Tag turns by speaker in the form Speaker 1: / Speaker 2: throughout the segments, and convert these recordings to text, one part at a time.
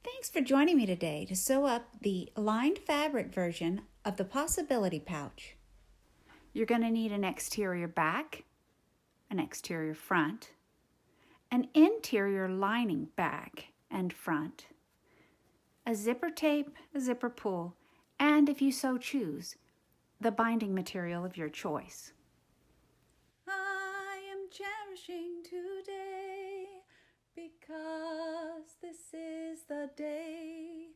Speaker 1: Thanks for joining me today to sew up the lined fabric version of the Possibility Pouch. You're going to need an exterior back, an exterior front, an interior lining back and front, a zipper tape, a zipper pull, and if you so choose, the binding material of your choice. I am cherishing today because this is the day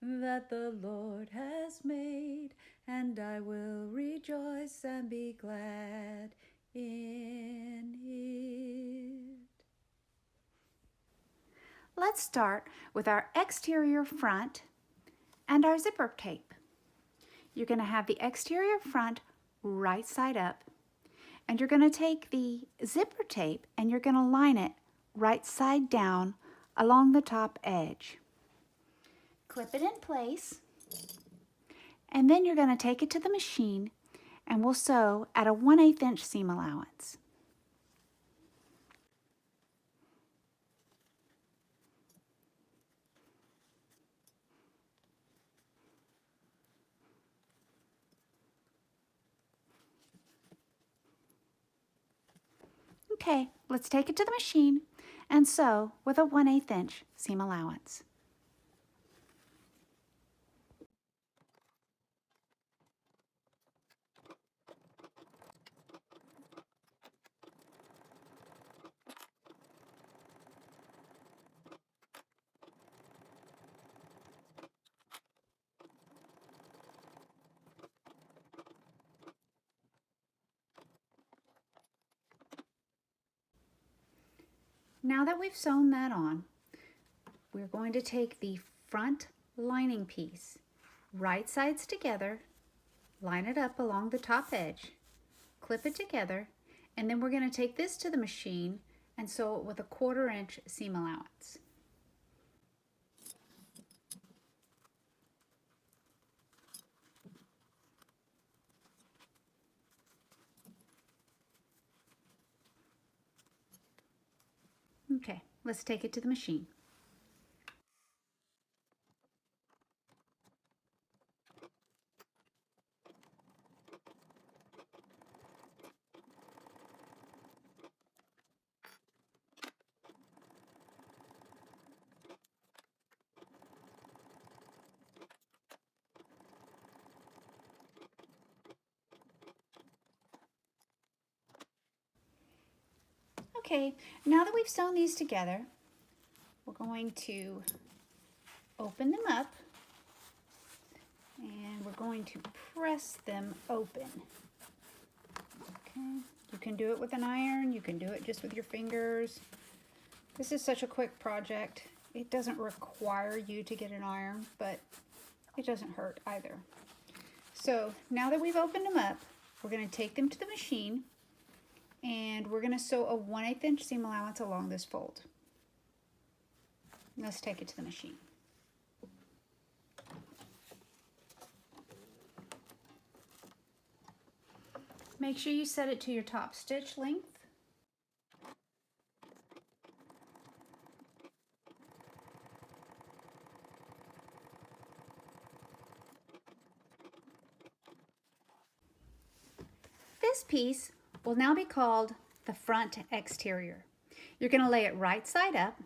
Speaker 1: that the Lord has made, and I will rejoice and be glad in it. Let's start with our exterior front and our zipper tape. You're going to have the exterior front right side up, and you're going to take the zipper tape and you're going to line it right side down along the top edge. Clip it in place, and then you're going to take it to the machine and we'll sew at a 1/8 inch seam allowance. Okay, let's take it to the machine and sew with a 1/8 inch seam allowance. Now that we've sewn that on, we're going to take the front lining piece, right sides together, line it up along the top edge, clip it together, and then we're going to take this to the machine and sew it with a 1/4 inch seam allowance. Okay, let's take it to the machine. Okay, now that we've sewn these together, we're going to open them up and we're going to press them open. Okay, you can do it with an iron, you can do it just with your fingers. This is such a quick project. It doesn't require you to get an iron, but it doesn't hurt either. So now that we've opened them up, we're going to take them to the machine and we're going to sew a 1/8 inch seam allowance along this fold. Let's take it to the machine. Make sure you set it to your top stitch length. This piece will now be called the front exterior. You're going to lay it right side up,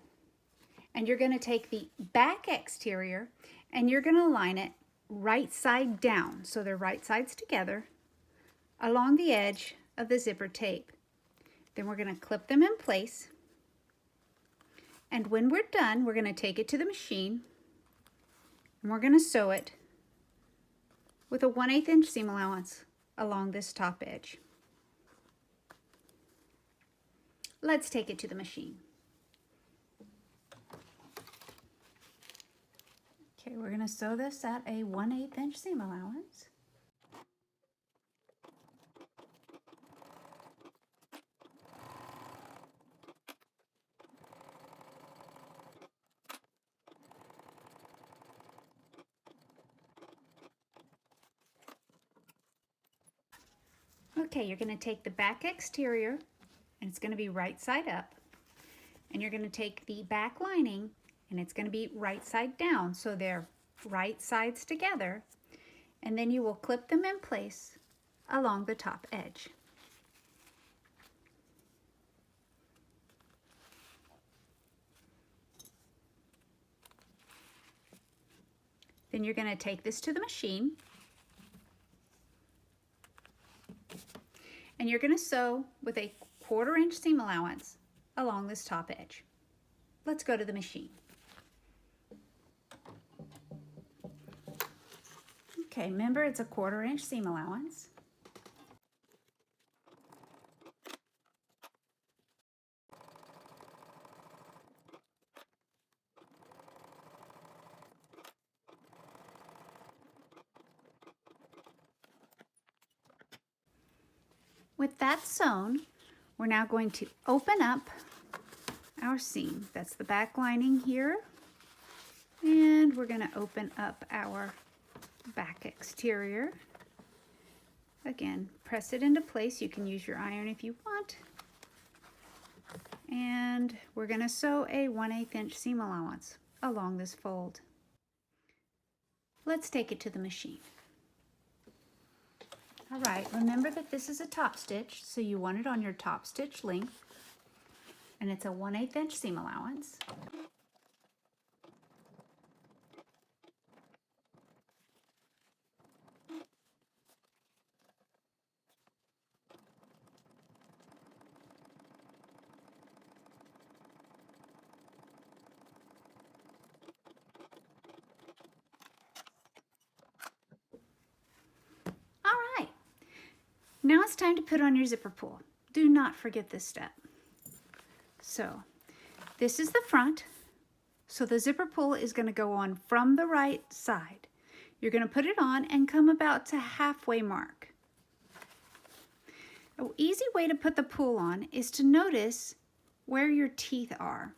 Speaker 1: and you're going to take the back exterior and you're going to line it right side down, so they're right sides together along the edge of the zipper tape. Then we're going to clip them in place, and when we're done, we're going to take it to the machine and we're going to sew it with a 1/8 inch seam allowance along this top edge. Let's take it to the machine. Okay, we're going to sew this at a 1/8 inch seam allowance. Okay, you're going to take the back exterior, and it's going to be right side up, and you're going to take the back lining and it's going to be right side down, so they're right sides together, and then you will clip them in place along the top edge. Then you're going to take this to the machine and you're going to sew with a 1/4 inch seam allowance along this top edge. Let's go to the machine. Okay, remember it's a 1/4 inch seam allowance. With that sewn, we're now going to open up our seam. That's the back lining here. And we're going to open up our back exterior. Again, press it into place. You can use your iron if you want. And we're going to sew a 1/8 inch seam allowance along this fold. Let's take it to the machine. All right, remember that this is a top stitch, so you want it on your top stitch length, and it's a 1/8 inch seam allowance. All right, now it's time to put on your zipper pull. Do not forget this step. So this is the front, so the zipper pull is going to go on from the right side. You're going to put it on and come about to halfway mark. An easy way to put the pull on is to notice where your teeth are.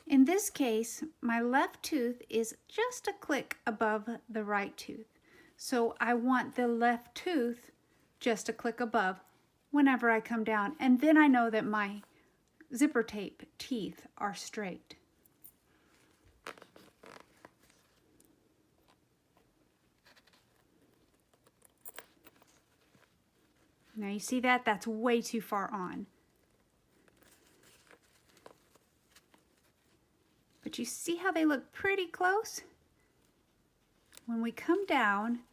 Speaker 1: In this case, my left tooth is just a click above the right tooth. So I want the left tooth just a click above whenever I come down. And then I know that my zipper tape teeth are straight. Now you see that? That's way too far on. But you see how they look pretty close? When we come down,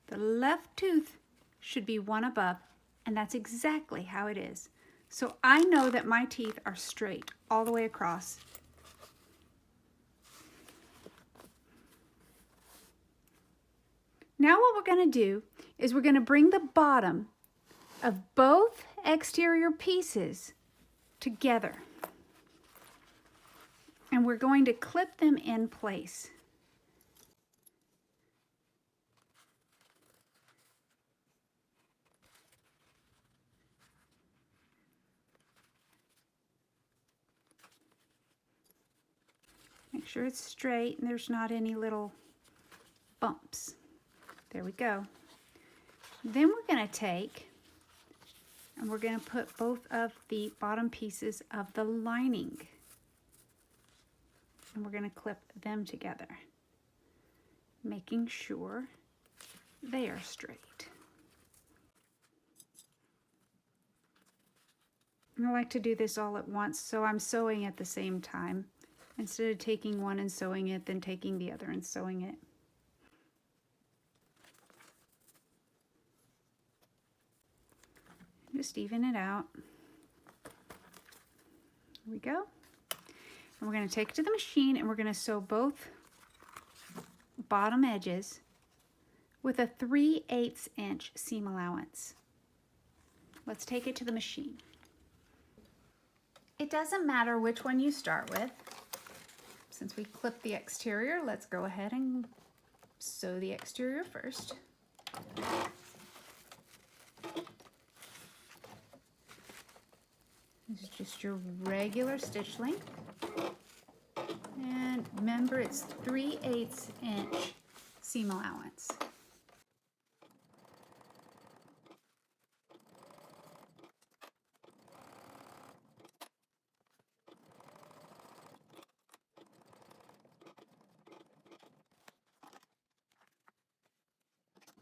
Speaker 1: the left tooth should be one above, and that's exactly how it is. So I know that my teeth are straight all the way across. Now what we're going to do is we're going to bring the bottom of both exterior pieces together. And we're going to clip them in place. Make sure it's straight and there's not any little bumps. There we go. Then we're going to take and we're going to put both of the bottom pieces of the lining. And we're going to clip them together, making sure they are straight. I like to do this all at once, so I'm sewing at the same time. Instead of taking one and sewing it, then taking the other and sewing it. Just even it out. Here we go. And we're going to take it to the machine and we're going to sew both bottom edges with a 3/8 inch seam allowance. Let's take it to the machine. It doesn't matter which one you start with. Since we clipped the exterior, let's go ahead and sew the exterior first. This is just your regular stitch length. And remember, it's 3/8 inch seam allowance.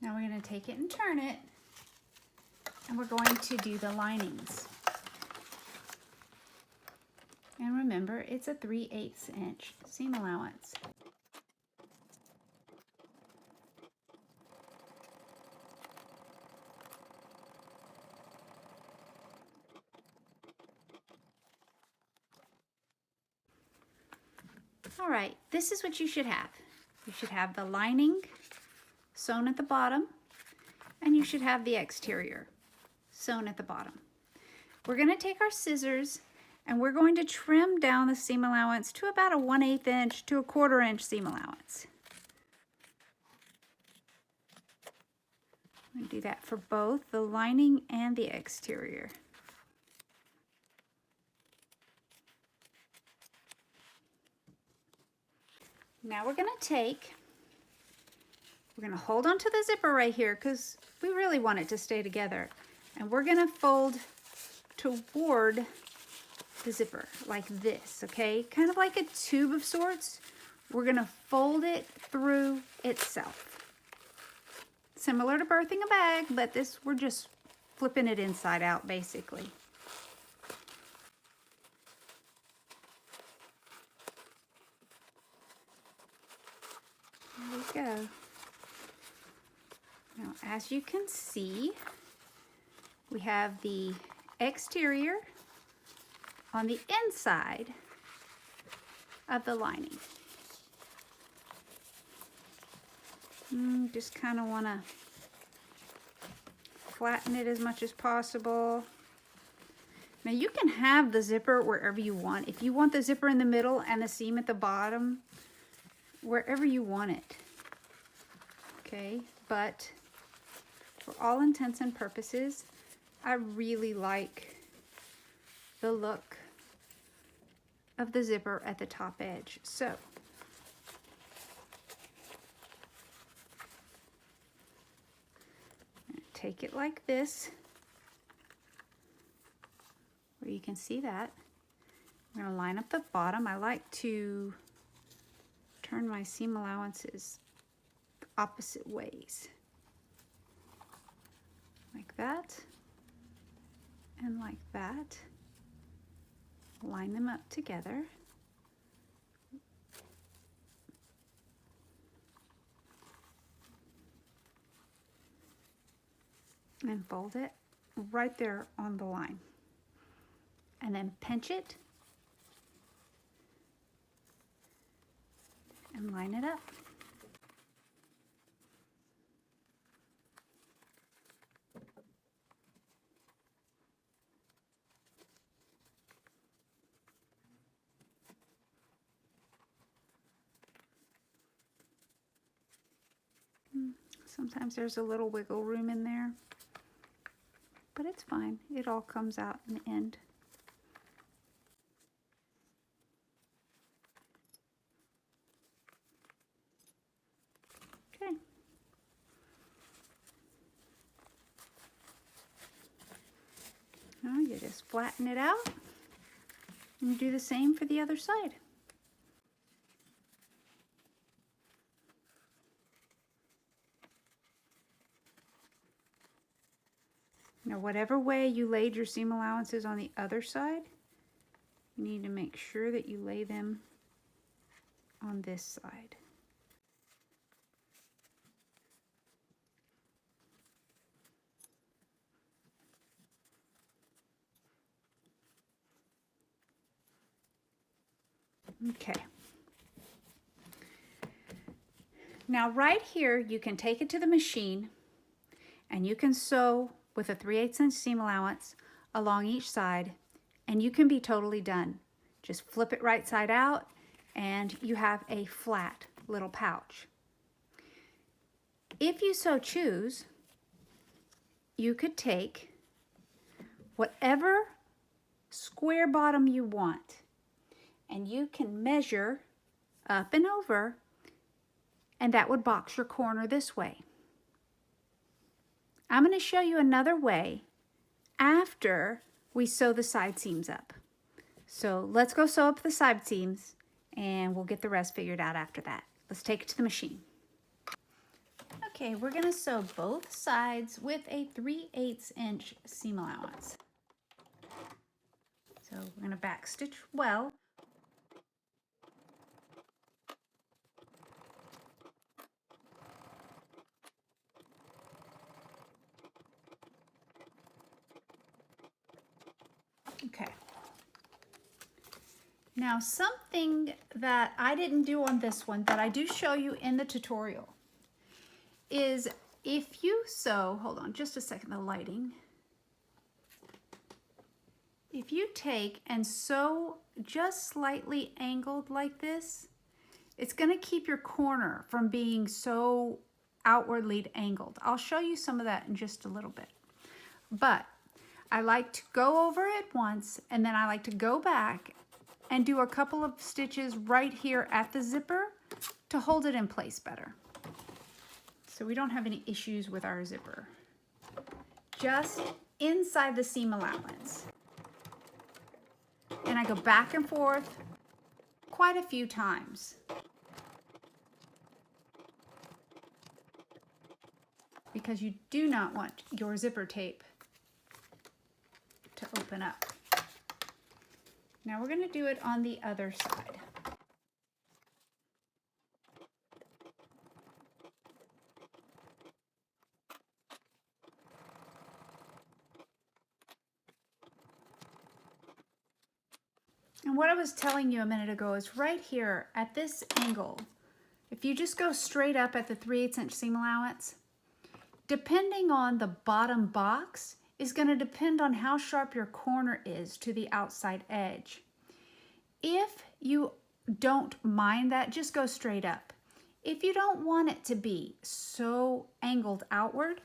Speaker 1: Now we're going to take it and turn it, and we're going to do the linings. And remember, it's a 3/8 inch seam allowance. All right, this is what you should have. You should have the lining sewn at the bottom, and you should have the exterior sewn at the bottom. We're going to take our scissors and we're going to trim down the seam allowance to about a 1/8 inch to a 1/4 inch seam allowance. I'm going to do that for both the lining and the exterior. Now we're going to hold on to the zipper right here because we really want it to stay together. And we're going to fold toward the zipper like this, okay? Kind of like a tube of sorts. We're going to fold it through itself. Similar to birthing a bag, but we're just flipping it inside out basically. There we go. Now, as you can see, we have the exterior on the inside of the lining. Just kind of want to flatten it as much as possible. Now you can have the zipper wherever you want. If you want the zipper in the middle and the seam at the bottom, wherever you want it. Okay, but for all intents and purposes, I really like the look of the zipper at the top edge. So take it like this, where you can see that. I'm going to line up the bottom. I like to turn my seam allowances opposite ways. Like that, and like that. Line them up together. And fold it right there on the line. And then pinch it and line it up. Sometimes there's a little wiggle room in there, but it's fine. It all comes out in the end. Okay. Now you just flatten it out and do the same for the other side. Now, whatever way you laid your seam allowances on the other side, you need to make sure that you lay them on this side. Okay. Now, right here, you can take it to the machine and you can sew with a 3/8 inch seam allowance along each side, and you can be totally done. Just flip it right side out and you have a flat little pouch. If you so choose, you could take whatever square bottom you want and you can measure up and over, and that would box your corner this way. I'm going to show you another way after we sew the side seams up. So let's go sew up the side seams and we'll get the rest figured out after that. Let's take it to the machine. Okay, we're going to sew both sides with a 3/8 inch seam allowance. So we're going to back stitch well. Okay. Now something that I didn't do on this one that I do show you in the tutorial is if you sew, hold on just a second, the lighting. If you take and sew just slightly angled like this, it's going to keep your corner from being so outwardly angled. I'll show you some of that in just a little bit. But I like to go over it once and then I like to go back and do a couple of stitches right here at the zipper to hold it in place better. So we don't have any issues with our zipper. Just inside the seam allowance. And I go back and forth quite a few times. Because you do not want your zipper tape to open up. Now we're going to do it on the other side. And what I was telling you a minute ago is right here at this angle, if you just go straight up at the 3/8 inch seam allowance, depending on the bottom box is going to depend on how sharp your corner is to the outside edge. If you don't mind that, just go straight up. If you don't want it to be so angled outward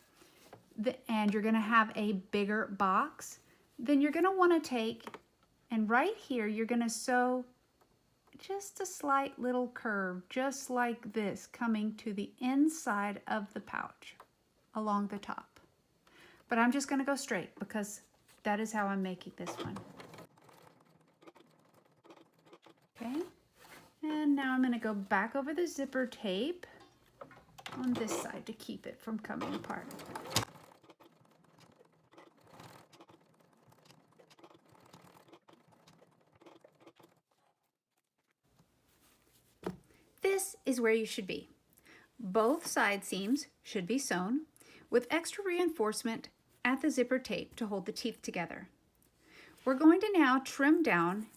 Speaker 1: and you're going to have a bigger box, then you're going to want to take and right here you're going to sew just a slight little curve, just like this, coming to the inside of the pouch along the top. But I'm just going to go straight because that is how I'm making this one. Okay, and now I'm going to go back over the zipper tape on this side to keep it from coming apart. This is where you should be. Both side seams should be sewn with extra reinforcement at the zipper tape to hold the teeth together. We're going to now trim down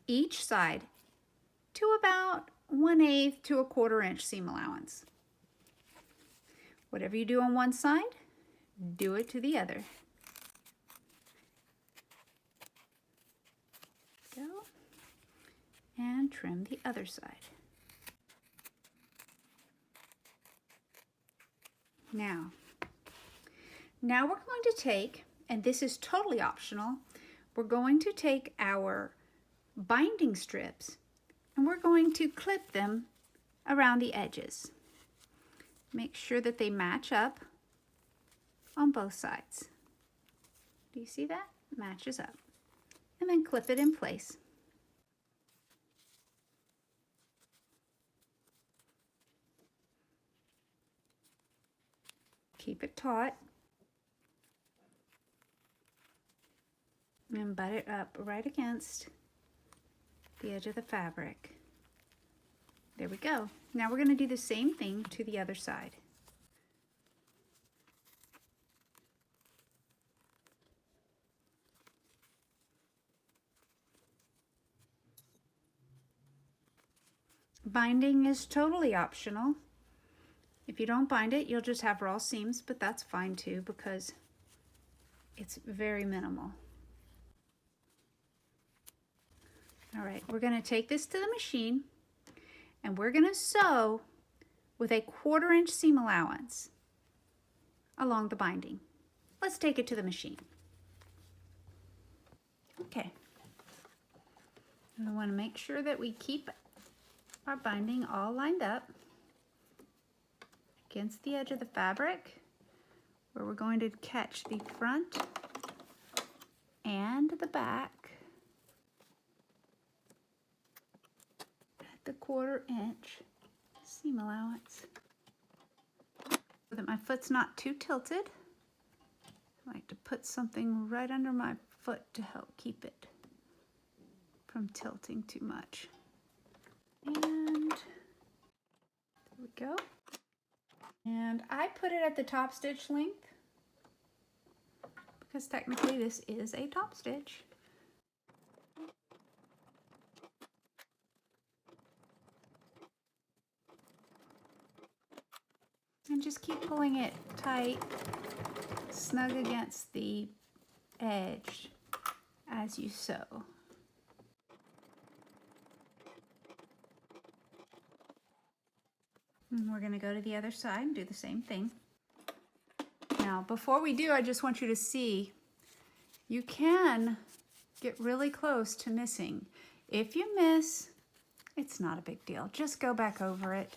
Speaker 1: each side to about 1/8 to 1/4 inch seam allowance. Whatever you do on one side, do it to the other. Go and trim the other side. Now we're going to take, and this is totally optional, we're going to take our binding strips and we're going to clip them around the edges. Make sure that they match up on both sides. Do you see that? Matches up. And then clip it in place. Keep it taut. And butt it up right against the edge of the fabric. There we go. Now we're going to do the same thing to the other side. Binding is totally optional. If you don't bind it, you'll just have raw seams, but that's fine too because it's very minimal. All right, we're going to take this to the machine and we're going to sew with a 1/4 inch seam allowance along the binding. Let's take it to the machine. Okay. And I want to make sure that we keep our binding all lined up against the edge of the fabric where we're going to catch the front and the back at the 1/4 inch seam allowance. that my foot's not too tilted. I like to put something right under my foot to help keep it from tilting too much. And there we go. And I put it at the top stitch length because technically this is a top stitch. And just keep pulling it tight, snug against the edge as you sew. And we're going to go to the other side and do the same thing. Now, before we do, I just want you to see you can get really close to missing. If you miss, it's not a big deal. Just go back over it.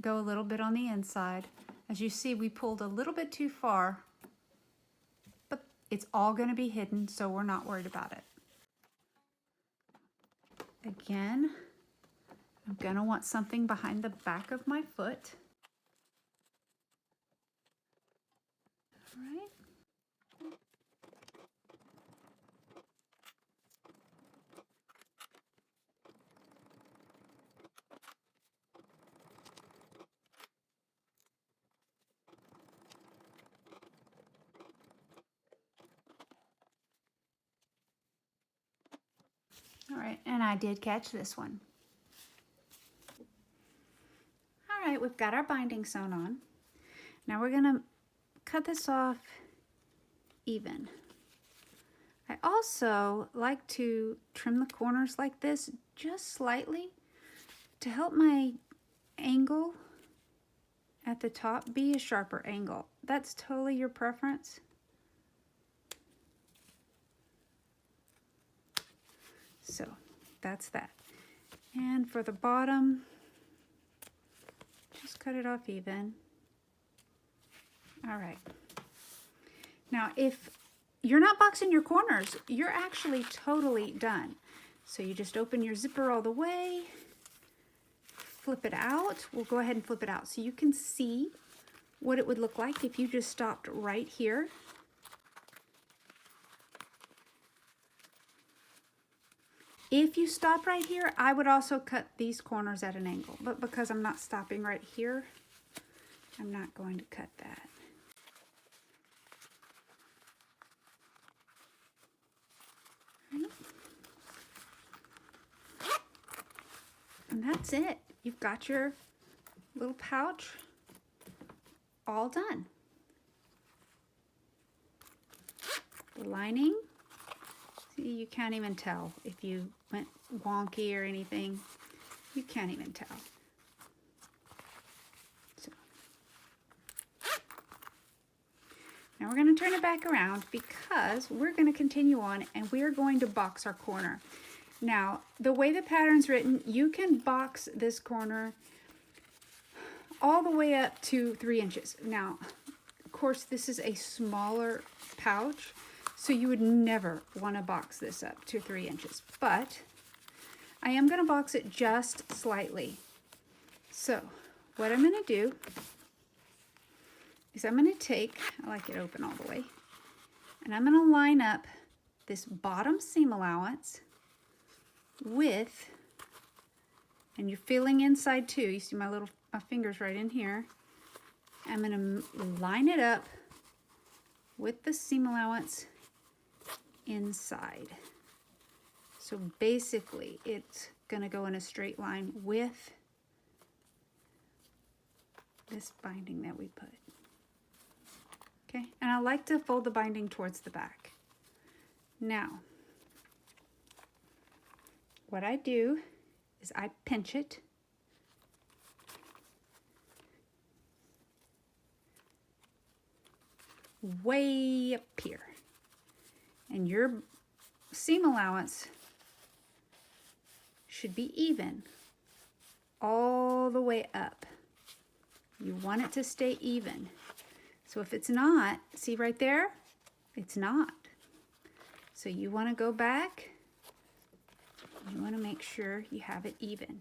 Speaker 1: Go a little bit on the inside. As you see, we pulled a little bit too far, but it's all going to be hidden, so we're not worried about it. Again, I'm going to want something behind the back of my foot. All right. All right, and I did catch this one. All right, we've got our binding sewn on. Now we're gonna cut this off even. I also like to trim the corners like this just slightly to help my angle at the top be a sharper angle. That's totally your preference. So that's that. And for the bottom, just cut it off even. All right. Now, if you're not boxing your corners, you're actually totally done. So you just open your zipper all the way, flip it out. We'll go ahead and flip it out so you can see what it would look like if you just stopped right here. If you stop right here, I would also cut these corners at an angle, but because I'm not stopping right here, I'm not going to cut that. Right. And that's it. You've got your little pouch all done. The lining. See, you can't even tell if you went wonky or anything. You can't even tell. So. Now we're going to turn it back around because we're going to continue on and we're going to box our corner. Now, the way the pattern's written, you can box this corner all the way up to 3 inches. Now, of course, this is a smaller pouch, so you would never want to box this up to 3 inches, but I am going to box it just slightly. So what I'm going to do is I'm going to take, I like it open all the way, and I'm going to line up this bottom seam allowance with, and you're feeling inside too, you see my fingers right in here. I'm going to line it up with the seam allowance inside. So basically it's going to go in a straight line with this binding that we put. Okay, and I like to fold the binding towards the back. Now, what I do is I pinch it way up here. And your seam allowance should be even all the way up. You want it to stay even. So if it's not, see right there? It's not. So you want to go back. You want to make sure you have it even.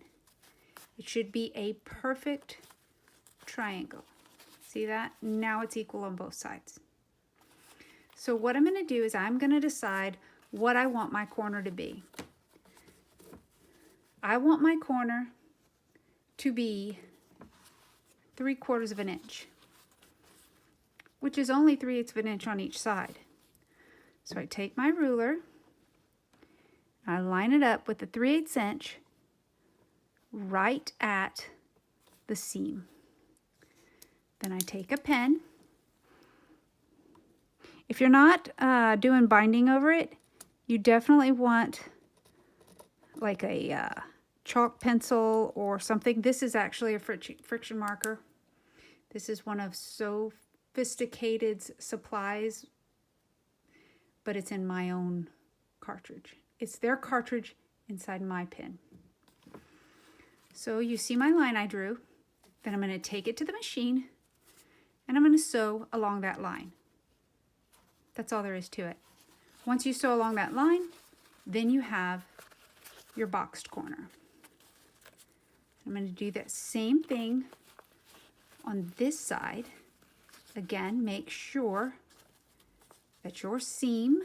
Speaker 1: It should be a perfect triangle. See that? Now it's equal on both sides. So what I'm going to do is I'm going to decide what I want my corner to be. I want my corner to be 3/4 of an inch, which is only 3/8 of an inch on each side. So I take my ruler, I line it up with the 3/8 inch right at the seam. Then I take a pen. If you're not doing binding over it, you definitely want like a chalk pencil or something. This is actually a friction marker. This is one of Sewfisticated Supplies, but it's in my own cartridge. It's their cartridge inside my pen. So you see my line I drew. Then I'm going to take it to the machine and I'm going to sew along that line. That's all there is to it. Once you sew along that line, then you have your boxed corner. I'm going to do that same thing on this side. Again, make sure that your seam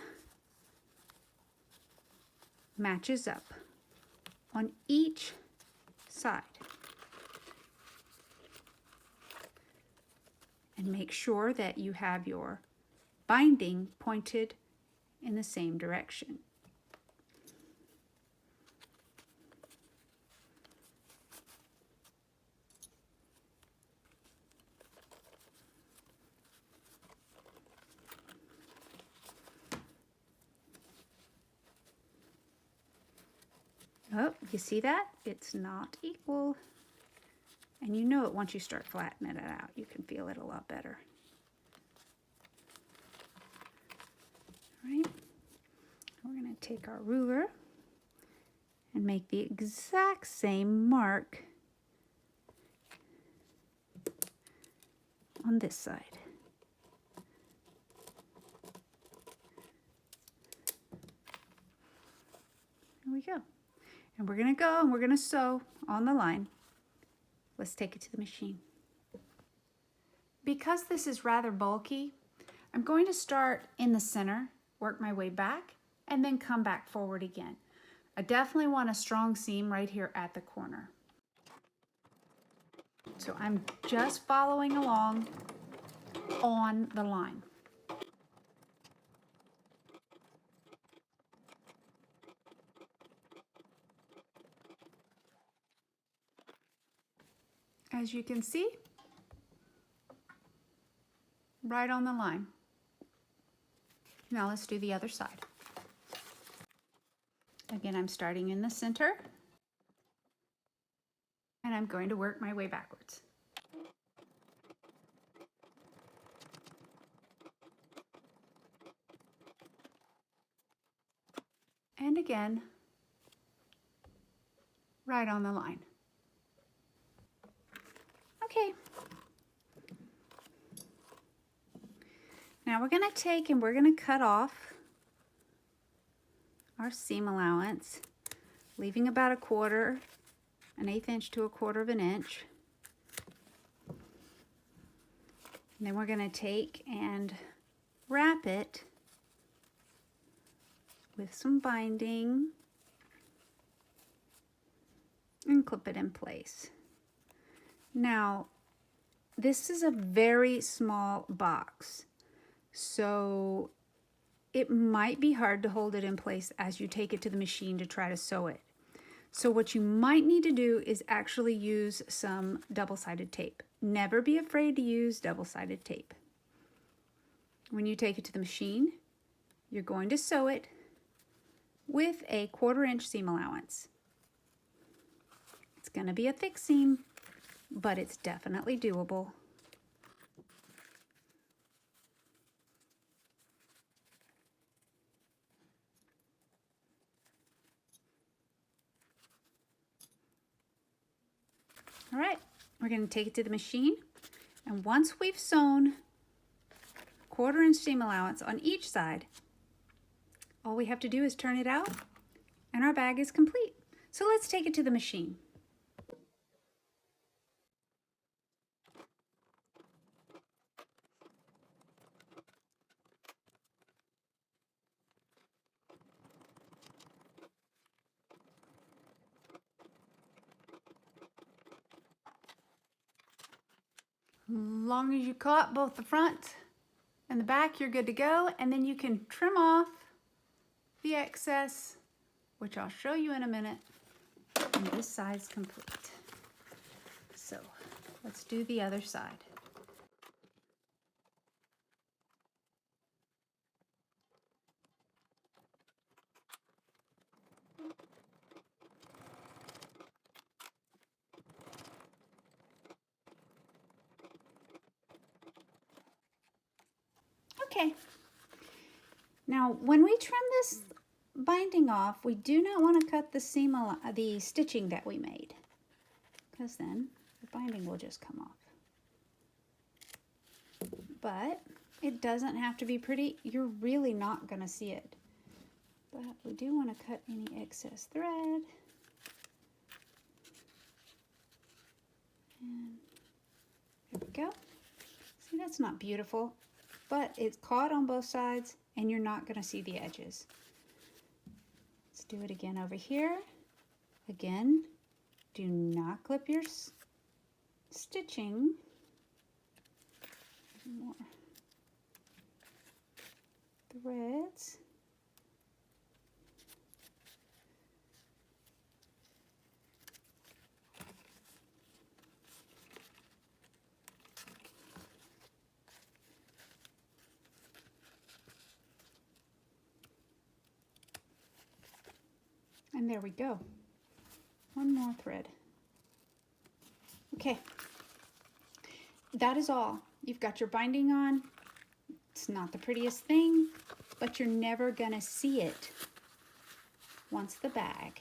Speaker 1: matches up on each side. And make sure that you have your binding pointed in the same direction. Oh, you see that? It's not equal. And you know it once you start flattening it out. You can feel it a lot better. All right. We're going to take our ruler and make the exact same mark on this side. Here we go. And we're going to go and we're going to sew on the line. Let's take it to the machine. Because this is rather bulky, I'm going to start in the center, work my way back, and then come back forward again. I definitely want a strong seam right here at the corner. So I'm just following along on the line. As you can see, right on the line. Now let's do the other side. Again, I'm starting in the center and I'm going to work my way backwards. And again, right on the line. Okay. Now we're going to take and we're going to cut off our seam allowance, leaving about 1/4, an 1/8 inch to 1/4 of an inch. And then we're going to take and wrap it with some binding and clip it in place. Now, this is a very small box, so it might be hard to hold it in place as you take it to the machine to try to sew it. So what you might need to do is actually use some double-sided tape. Never be afraid to use double-sided tape. When you take it to the machine, you're going to sew it with a 1/4 inch seam allowance. It's going to be a thick seam, but it's definitely doable. All right, we're going to take it to the machine, and once we've sewn 1/4 inch seam allowance on each side, all we have to do is turn it out and our bag is complete. So let's take it to the machine. long as you caught both the front and the back, you're good to go. And then you can trim off the excess, which I'll show you in a minute. And this side's complete. So let's do the other side. Okay, now when we trim this binding off, we do not want to cut the seam, the stitching that we made, because then the binding will just come off. But it doesn't have to be pretty. You're really not going to see it. But we do want to cut any excess thread. And there we go. See, that's not beautiful, but it's caught on both sides and you're not going to see the edges. Let's do it again over here. Again, do not clip your stitching. More threads. And there we go. One more thread. Okay. That is all. You've got your binding on. It's not the prettiest thing, but you're never going to see it once the bag,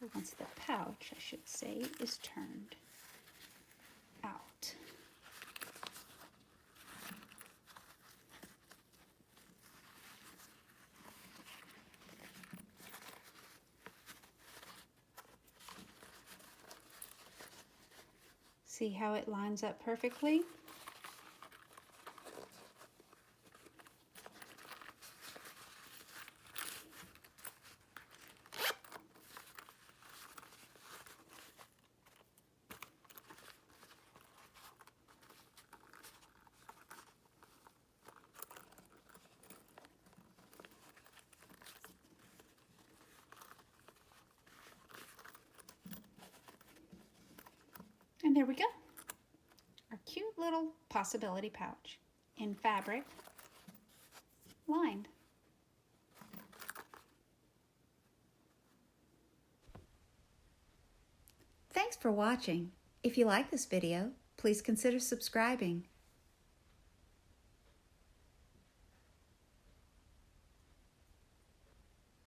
Speaker 1: or once the pouch, I should say, is turned out. See how it lines up perfectly? And there we go. Our cute little possibility pouch in fabric, lined. Thanks for watching. If you like this video, please consider subscribing